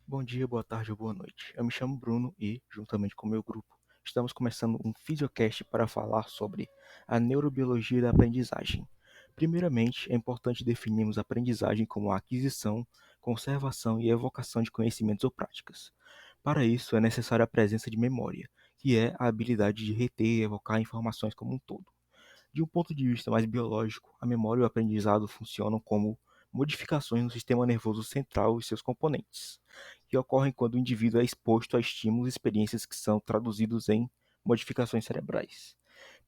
Bom dia, boa tarde ou boa noite. Eu me chamo Bruno e, juntamente com o meu grupo, estamos começando um Fisiocast para falar sobre a neurobiologia da aprendizagem. Primeiramente, é importante definirmos a aprendizagem como a aquisição, conservação e evocação de conhecimentos ou práticas. Para isso, é necessária a presença de memória, que é a habilidade de reter e evocar informações como um todo. De um ponto de vista mais biológico, a memória e o aprendizado funcionam como modificações no sistema nervoso central e seus componentes, que ocorrem quando o indivíduo é exposto a estímulos e experiências que são traduzidos em modificações cerebrais.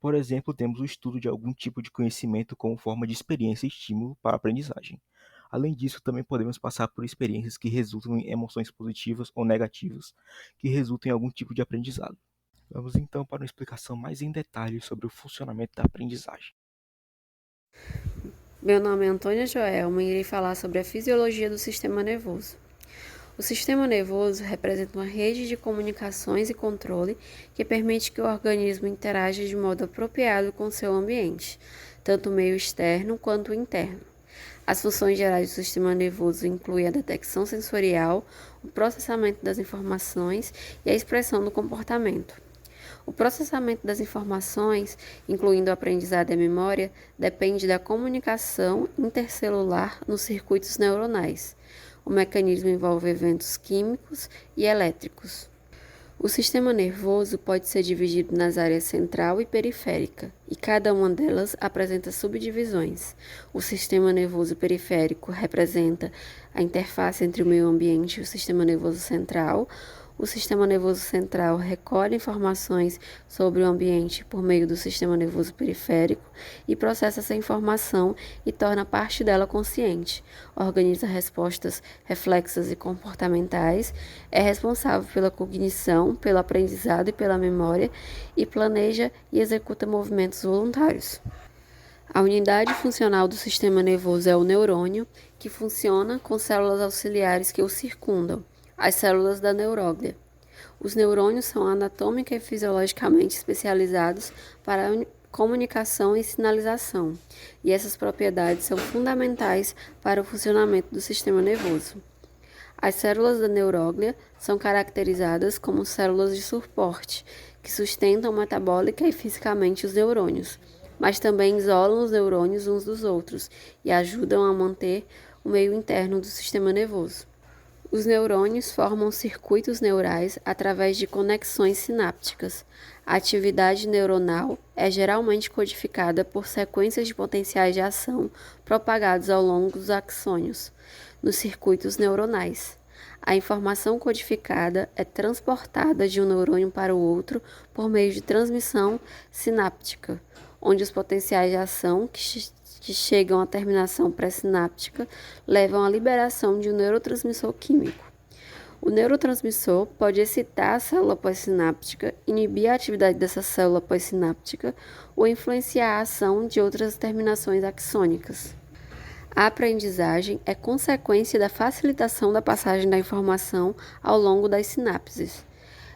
Por exemplo, temos o estudo de algum tipo de conhecimento como forma de experiência e estímulo para a aprendizagem. Além disso, também podemos passar por experiências que resultam em emoções positivas ou negativas, que resultam em algum tipo de aprendizado. Vamos então para uma explicação mais em detalhes sobre o funcionamento da aprendizagem. Meu nome é Antônia Joelma e irei falar sobre a fisiologia do sistema nervoso. O sistema nervoso representa uma rede de comunicações e controle que permite que o organismo interaja de modo apropriado com seu ambiente, tanto o meio externo quanto o interno. As funções gerais do sistema nervoso incluem a detecção sensorial, o processamento das informações e a expressão do comportamento. O processamento das informações, incluindo o aprendizado e a memória, depende da comunicação intercelular nos circuitos neuronais. O mecanismo envolve eventos químicos e elétricos. O sistema nervoso pode ser dividido nas áreas central e periférica, e cada uma delas apresenta subdivisões. O sistema nervoso periférico representa a interface entre o meio ambiente e o sistema nervoso central. O sistema nervoso central recolhe informações sobre o ambiente por meio do sistema nervoso periférico e processa essa informação e torna parte dela consciente. Organiza respostas reflexas e comportamentais, é responsável pela cognição, pelo aprendizado e pela memória e planeja e executa movimentos voluntários. A unidade funcional do sistema nervoso é o neurônio, que funciona com células auxiliares que o circundam, as células da neuróglia. Os neurônios são anatômica e fisiologicamente especializados para a comunicação e sinalização, e essas propriedades são fundamentais para o funcionamento do sistema nervoso. As células da neuróglia são caracterizadas como células de suporte, que sustentam metabólica e fisicamente os neurônios, mas também isolam os neurônios uns dos outros e ajudam a manter o meio interno do sistema nervoso. Os neurônios formam circuitos neurais através de conexões sinápticas. A atividade neuronal é geralmente codificada por sequências de potenciais de ação propagados ao longo dos axônios, nos circuitos neuronais. A informação codificada é transportada de um neurônio para o outro por meio de transmissão sináptica, onde os potenciais de ação que chegam à terminação pré-sináptica levam à liberação de um neurotransmissor químico. O neurotransmissor pode excitar a célula pós-sináptica, inibir a atividade dessa célula pós-sináptica ou influenciar a ação de outras terminações axônicas. A aprendizagem é consequência da facilitação da passagem da informação ao longo das sinapses.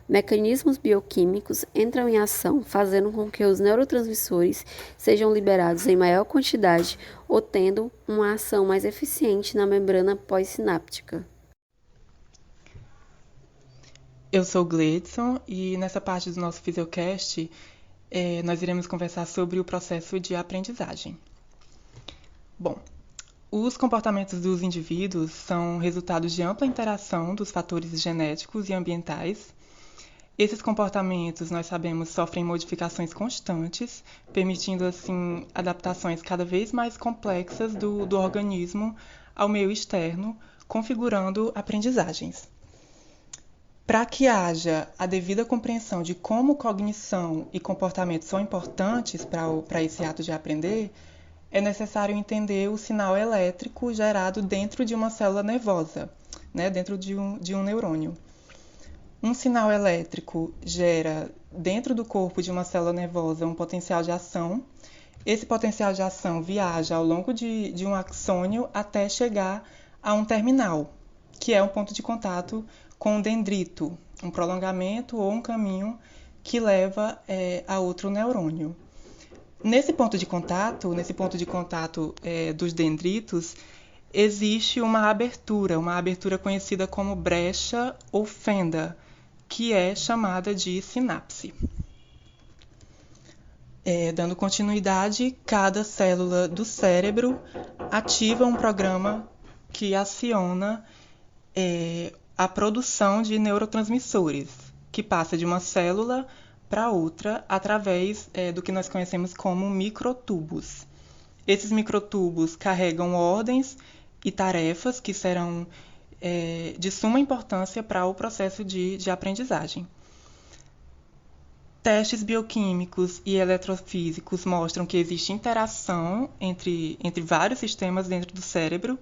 Mecanismos bioquímicos entram em ação, fazendo com que os neurotransmissores sejam liberados em maior quantidade ou tendo uma ação mais eficiente na membrana pós-sináptica. Eu sou Gleidson e nessa parte do nosso Fisiocast nós iremos conversar sobre o processo de aprendizagem. Bom, os comportamentos dos indivíduos são resultados de ampla interação dos fatores genéticos e ambientais. Esses comportamentos, nós sabemos, sofrem modificações constantes, permitindo, assim, adaptações cada vez mais complexas do organismo ao meio externo, configurando aprendizagens. Para que haja a devida compreensão de como cognição e comportamento são importantes para esse ato de aprender, é necessário entender o sinal elétrico gerado dentro de uma célula nervosa, né, dentro de um neurônio. Um sinal elétrico gera, dentro do corpo de uma célula nervosa, um potencial de ação. Esse potencial de ação viaja ao longo de um axônio até chegar a um terminal, que é um ponto de contato com o dendrito, um prolongamento ou um caminho que leva a outro neurônio. Nesse ponto de contato dos dendritos, existe uma abertura conhecida como brecha ou fenda, que é chamada de sinapse. Dando continuidade, cada célula do cérebro ativa um programa que aciona a produção de neurotransmissores, que passa de uma célula para outra através do que nós conhecemos como microtubos. Esses microtubos carregam ordens e tarefas que serão de suma importância para o processo de aprendizagem. Testes bioquímicos e eletrofísicos mostram que existe interação entre vários sistemas dentro do cérebro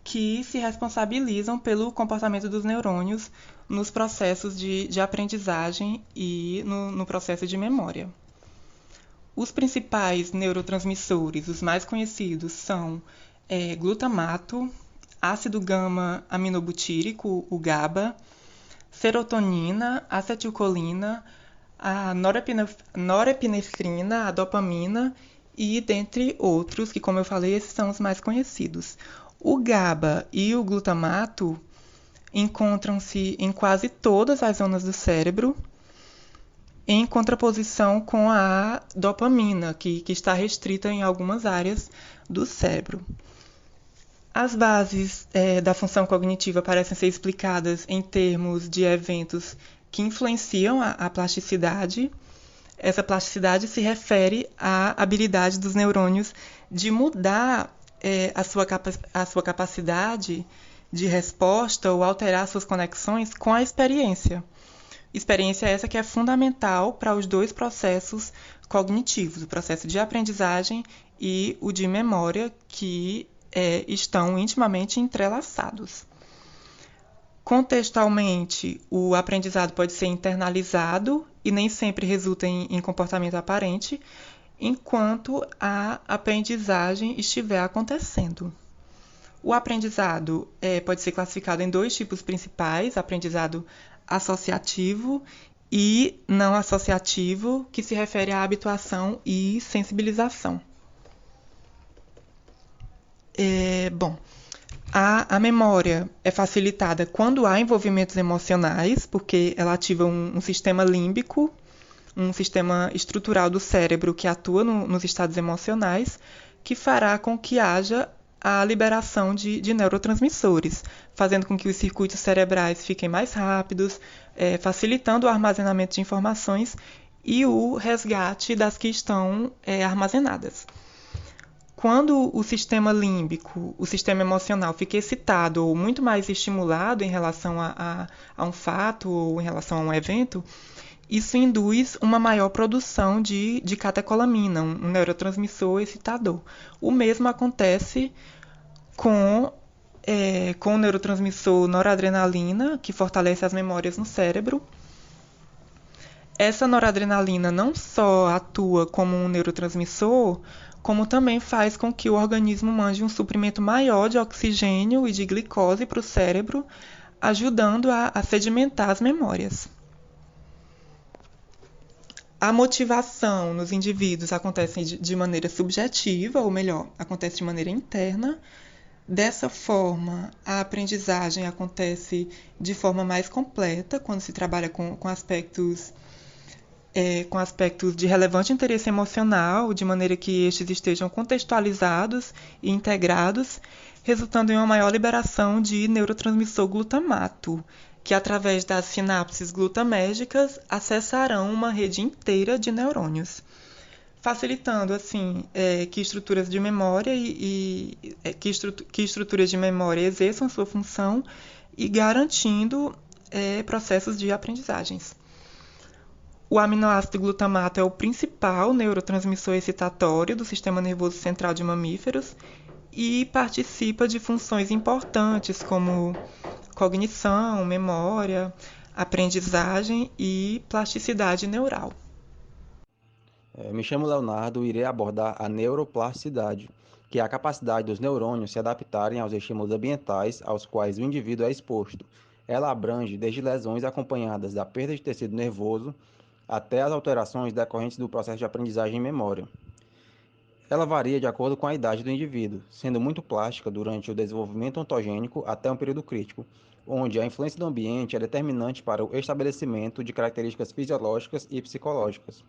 que se responsabilizam pelo comportamento dos neurônios nos processos de aprendizagem e no processo de memória. Os principais neurotransmissores, os mais conhecidos, são glutamato, ácido gama-aminobutírico, o GABA, serotonina, acetilcolina, a norepinefrina, a dopamina e dentre outros, que como eu falei, esses são os mais conhecidos. O GABA e o glutamato encontram-se em quase todas as zonas do cérebro, em contraposição com a dopamina, que está restrita em algumas áreas do cérebro. As bases da função cognitiva parecem ser explicadas em termos de eventos que influenciam a plasticidade. Essa plasticidade se refere à habilidade dos neurônios de mudar a sua capacidade de resposta ou alterar suas conexões com a experiência. Experiência essa que é fundamental para os dois processos cognitivos, o processo de aprendizagem e o de memória, que estão intimamente entrelaçados. Contextualmente, o aprendizado pode ser internalizado e nem sempre resulta em comportamento aparente, enquanto a aprendizagem estiver acontecendo. O aprendizado pode ser classificado em dois tipos principais: aprendizado associativo e não associativo, que se refere à habituação e sensibilização. A memória é facilitada quando há envolvimentos emocionais, porque ela ativa um sistema límbico, um sistema estrutural do cérebro que atua nos estados emocionais, que fará com que haja a liberação de neurotransmissores, fazendo com que os circuitos cerebrais fiquem mais rápidos, facilitando o armazenamento de informações e o resgate das que estão armazenadas. Quando o sistema límbico, o sistema emocional, fica excitado ou muito mais estimulado em relação a um fato ou em relação a um evento, isso induz uma maior produção de catecolamina, um neurotransmissor excitador. O mesmo acontece com o neurotransmissor noradrenalina, que fortalece as memórias no cérebro. Essa noradrenalina não só atua como um neurotransmissor, como também faz com que o organismo mande um suprimento maior de oxigênio e de glicose para o cérebro, ajudando a sedimentar as memórias. A motivação nos indivíduos acontece de maneira subjetiva, ou melhor, acontece de maneira interna. Dessa forma, a aprendizagem acontece de forma mais completa, quando se trabalha com aspectos de relevante interesse emocional, de maneira que estes estejam contextualizados e integrados, resultando em uma maior liberação de neurotransmissor glutamato, que através das sinapses glutamérgicas acessarão uma rede inteira de neurônios, facilitando assim que estruturas de memória que estruturas de memória exerçam sua função e garantindo processos de aprendizagens. O aminoácido glutamato é o principal neurotransmissor excitatório do sistema nervoso central de mamíferos e participa de funções importantes como cognição, memória, aprendizagem e plasticidade neural. Me chamo Leonardo e irei abordar a neuroplasticidade, que é a capacidade dos neurônios se adaptarem aos estímulos ambientais aos quais o indivíduo é exposto. Ela abrange desde lesões acompanhadas da perda de tecido nervoso até as alterações decorrentes do processo de aprendizagem e memória. Ela varia de acordo com a idade do indivíduo, sendo muito plástica durante o desenvolvimento ontogênico até um período crítico, onde a influência do ambiente é determinante para o estabelecimento de características fisiológicas e psicológicas.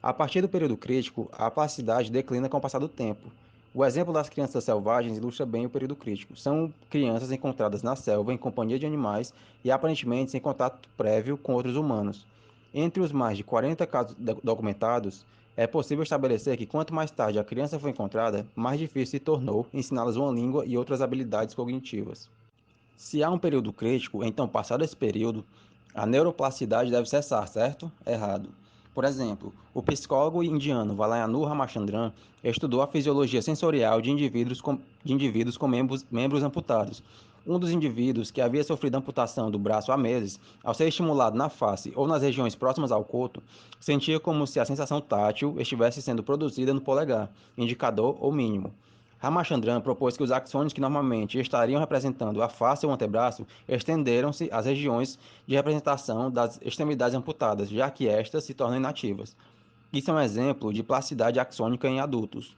A partir do período crítico, a plasticidade declina com o passar do tempo. O exemplo das crianças selvagens ilustra bem o período crítico. São crianças encontradas na selva em companhia de animais e aparentemente sem contato prévio com outros humanos. Entre os mais de 40 casos documentados, é possível estabelecer que quanto mais tarde a criança foi encontrada, mais difícil se tornou ensiná-las uma língua e outras habilidades cognitivas. Se há um período crítico, então, passado esse período, a neuroplasticidade deve cessar, certo? Errado. Por exemplo, o psicólogo indiano Valayanu Ramachandran estudou a fisiologia sensorial de indivíduos com membros amputados. Um dos indivíduos, que havia sofrido amputação do braço há meses, ao ser estimulado na face ou nas regiões próximas ao coto, sentia como se a sensação tátil estivesse sendo produzida no polegar, indicador ou mínimo. Ramachandran propôs que os axônios que normalmente estariam representando a face ou o antebraço estenderam-se às regiões de representação das extremidades amputadas, já que estas se tornam inativas. Isso é um exemplo de plasticidade axônica em adultos.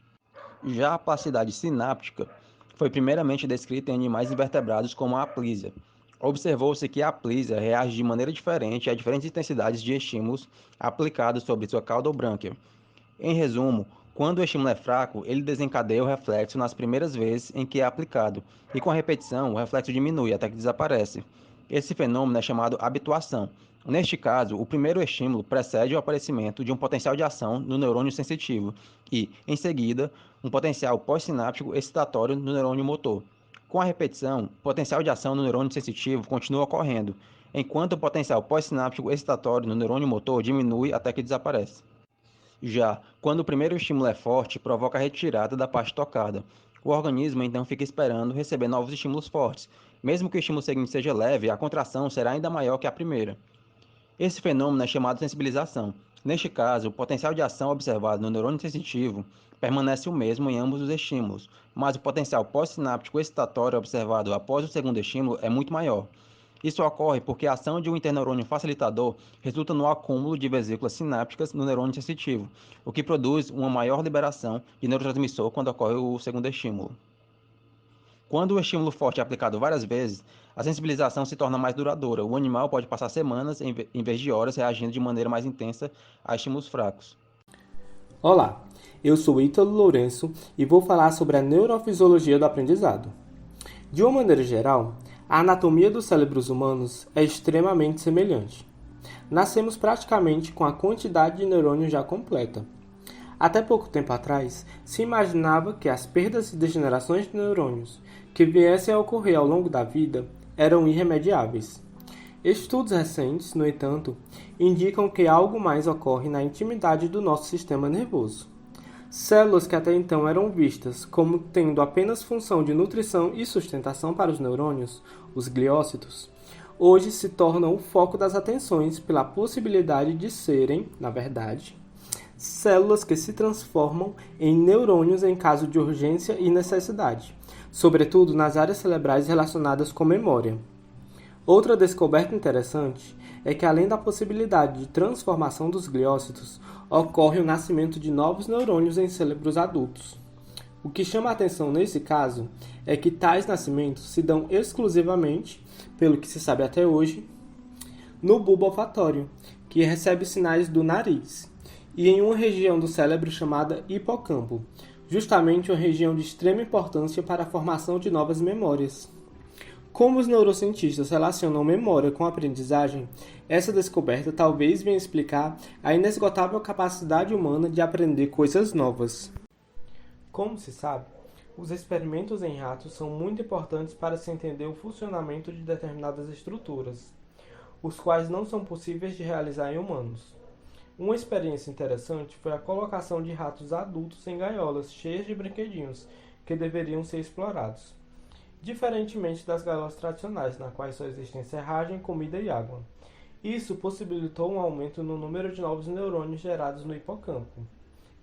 Já a plasticidade sináptica foi primeiramente descrita em animais invertebrados como a aplísia. Observou-se que a aplísia reage de maneira diferente a diferentes intensidades de estímulos aplicados sobre sua cauda ou brânquia. Em resumo, quando o estímulo é fraco, ele desencadeia o reflexo nas primeiras vezes em que é aplicado, e com a repetição, o reflexo diminui até que desaparece. Esse fenômeno é chamado habituação. Neste caso, o primeiro estímulo precede o aparecimento de um potencial de ação no neurônio sensitivo e, em seguida, um potencial pós-sináptico excitatório no neurônio motor. Com a repetição, o potencial de ação no neurônio sensitivo continua ocorrendo, enquanto o potencial pós-sináptico excitatório no neurônio motor diminui até que desaparece. Já quando o primeiro estímulo é forte, provoca a retirada da parte tocada. O organismo então fica esperando receber novos estímulos fortes. Mesmo que o estímulo seguinte seja leve, a contração será ainda maior que a primeira. Esse fenômeno é chamado sensibilização. Neste caso, o potencial de ação observado no neurônio sensitivo permanece o mesmo em ambos os estímulos, mas o potencial pós-sináptico excitatório observado após o segundo estímulo é muito maior. Isso ocorre porque a ação de um interneurônio facilitador resulta no acúmulo de vesículas sinápticas no neurônio sensitivo, o que produz uma maior liberação de neurotransmissor quando ocorre o segundo estímulo. Quando o estímulo forte é aplicado várias vezes, a sensibilização se torna mais duradoura. O animal pode passar semanas, em vez de horas, reagindo de maneira mais intensa a estímulos fracos. Olá, eu sou Ítalo Lourenço e vou falar sobre a neurofisiologia do aprendizado. De uma maneira geral, a anatomia dos cérebros humanos é extremamente semelhante. Nascemos praticamente com a quantidade de neurônios já completa. Até pouco tempo atrás, se imaginava que as perdas e degenerações de neurônios que viessem a ocorrer ao longo da vida eram irremediáveis. Estudos recentes, no entanto, indicam que algo mais ocorre na intimidade do nosso sistema nervoso. Células que até então eram vistas como tendo apenas função de nutrição e sustentação para os neurônios, os gliócitos, hoje se tornam o foco das atenções pela possibilidade de serem, na verdade, células que se transformam em neurônios em caso de urgência e necessidade, sobretudo nas áreas cerebrais relacionadas com memória. Outra descoberta interessante é que, além da possibilidade de transformação dos gliócitos, ocorre o nascimento de novos neurônios em cérebros adultos. O que chama a atenção nesse caso é que tais nascimentos se dão exclusivamente, pelo que se sabe até hoje, no bulbo olfatório, que recebe sinais do nariz, e em uma região do cérebro chamada hipocampo, justamente uma região de extrema importância para a formação de novas memórias. Como os neurocientistas relacionam memória com aprendizagem, essa descoberta talvez venha explicar a inesgotável capacidade humana de aprender coisas novas. Como se sabe, os experimentos em ratos são muito importantes para se entender o funcionamento de determinadas estruturas, os quais não são possíveis de realizar em humanos. Uma experiência interessante foi a colocação de ratos adultos em gaiolas cheias de brinquedinhos que deveriam ser explorados, diferentemente das gaiolas tradicionais, na quais só existem serragem, comida e água. Isso possibilitou um aumento no número de novos neurônios gerados no hipocampo.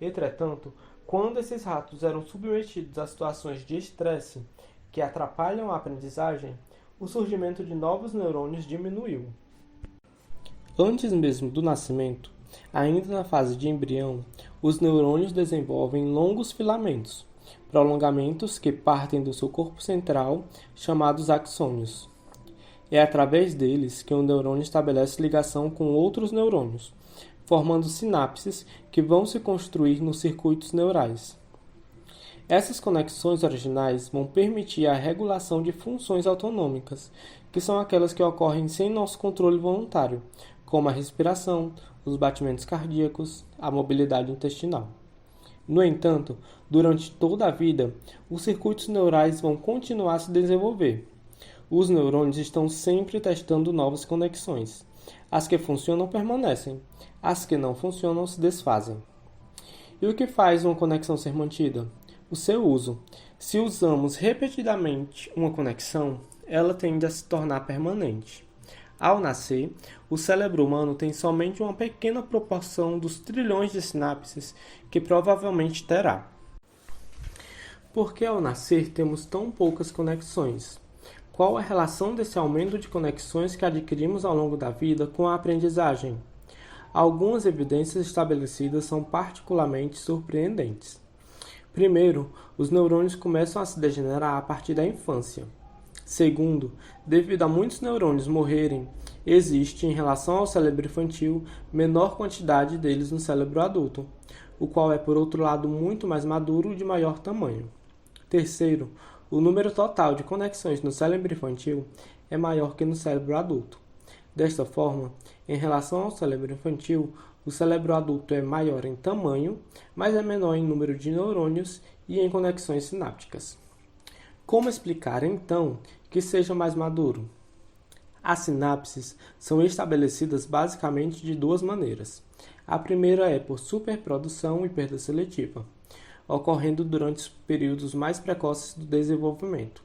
Entretanto, quando esses ratos eram submetidos a situações de estresse que atrapalham a aprendizagem, o surgimento de novos neurônios diminuiu. Antes mesmo do nascimento, ainda na fase de embrião, os neurônios desenvolvem longos filamentos, prolongamentos que partem do seu corpo central, chamados axônios. É através deles que o neurônio estabelece ligação com outros neurônios, formando sinapses que vão se construir nos circuitos neurais. Essas conexões originais vão permitir a regulação de funções autonômicas, que são aquelas que ocorrem sem nosso controle voluntário, como a respiração, os batimentos cardíacos, a mobilidade intestinal. No entanto, durante toda a vida, os circuitos neurais vão continuar a se desenvolver. Os neurônios estão sempre testando novas conexões. As que funcionam permanecem, as que não funcionam se desfazem. E o que faz uma conexão ser mantida? O seu uso. Se usamos repetidamente uma conexão, ela tende a se tornar permanente. Ao nascer, o cérebro humano tem somente uma pequena proporção dos trilhões de sinapses que provavelmente terá. Por que ao nascer temos tão poucas conexões? Qual a relação desse aumento de conexões que adquirimos ao longo da vida com a aprendizagem? Algumas evidências estabelecidas são particularmente surpreendentes. Primeiro, os neurônios começam a se degenerar a partir da infância. Segundo, devido a muitos neurônios morrerem, existe, em relação ao cérebro infantil, menor quantidade deles no cérebro adulto, o qual é, por outro lado, muito mais maduro e de maior tamanho. Terceiro, o número total de conexões no cérebro infantil é maior que no cérebro adulto. Desta forma, em relação ao cérebro infantil, o cérebro adulto é maior em tamanho, mas é menor em número de neurônios e em conexões sinápticas. Como explicar, então, que seja mais maduro? As sinapses são estabelecidas basicamente de duas maneiras. A primeira é por superprodução e perda seletiva, ocorrendo durante os períodos mais precoces do desenvolvimento.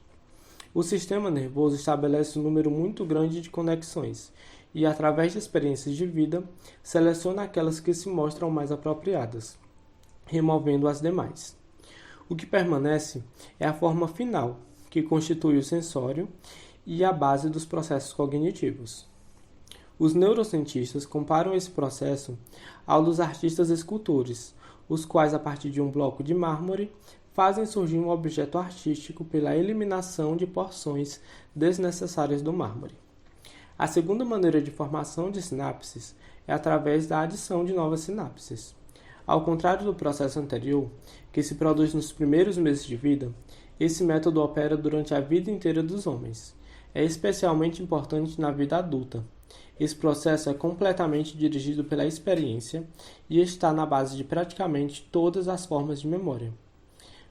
O sistema nervoso estabelece um número muito grande de conexões e, através de experiências de vida, seleciona aquelas que se mostram mais apropriadas, removendo as demais. O que permanece é a forma final, que constitui o sensório e a base dos processos cognitivos. Os neurocientistas comparam esse processo ao dos artistas escultores, os quais, a partir de um bloco de mármore, fazem surgir um objeto artístico pela eliminação de porções desnecessárias do mármore. A segunda maneira de formação de sinapses é através da adição de novas sinapses. Ao contrário do processo anterior, que se produz nos primeiros meses de vida, esse método opera durante a vida inteira dos homens. É especialmente importante na vida adulta. Esse processo é completamente dirigido pela experiência e está na base de praticamente todas as formas de memória.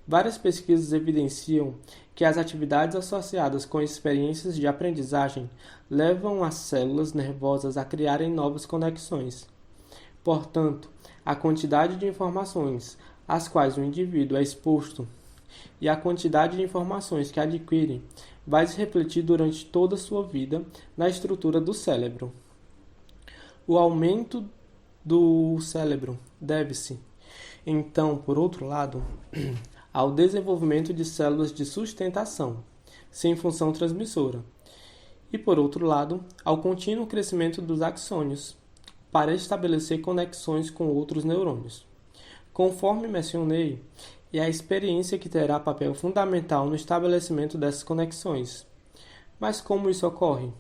Várias pesquisas evidenciam que as atividades associadas com experiências de aprendizagem levam as células nervosas a criarem novas conexões. Portanto, a quantidade de informações às quais o indivíduo é exposto e a quantidade de informações que adquire vai se refletir durante toda a sua vida na estrutura do cérebro. O aumento do cérebro deve-se, então, por outro lado, ao desenvolvimento de células de sustentação, sem função transmissora, e, por outro lado, ao contínuo crescimento dos axônios, para estabelecer conexões com outros neurônios. Conforme mencionei, é a experiência que terá papel fundamental no estabelecimento dessas conexões. Mas como isso ocorre?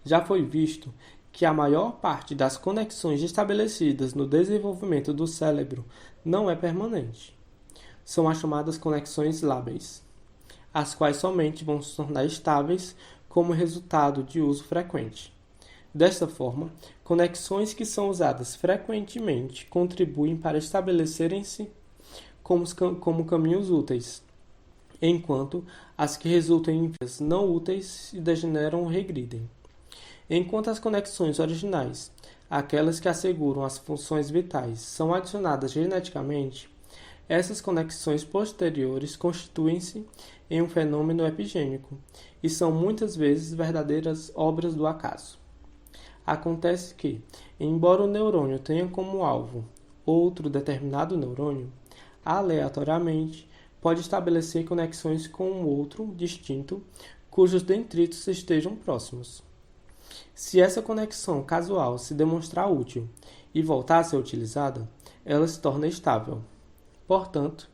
Já foi visto que a maior parte das conexões estabelecidas no desenvolvimento do cérebro não é permanente. São as chamadas conexões lábeis, as quais somente vão se tornar estáveis como resultado de uso frequente. Desta forma, conexões que são usadas frequentemente contribuem para estabelecerem-se como caminhos úteis, enquanto as que resultam em vias não úteis se degeneram ou regridem. Enquanto as conexões originais, aquelas que asseguram as funções vitais, são adicionadas geneticamente, essas conexões posteriores constituem-se em um fenômeno epigênico e são muitas vezes verdadeiras obras do acaso. Acontece que, embora o neurônio tenha como alvo outro determinado neurônio, aleatoriamente pode estabelecer conexões com um outro distinto cujos detritos estejam próximos. Se essa conexão casual se demonstrar útil e voltar a ser utilizada, ela se torna estável. Portanto,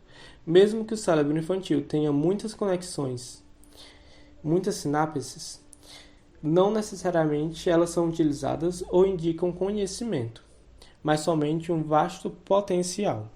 mesmo que o cérebro infantil tenha muitas conexões, muitas sinapses, não necessariamente elas são utilizadas ou indicam conhecimento, mas somente um vasto potencial.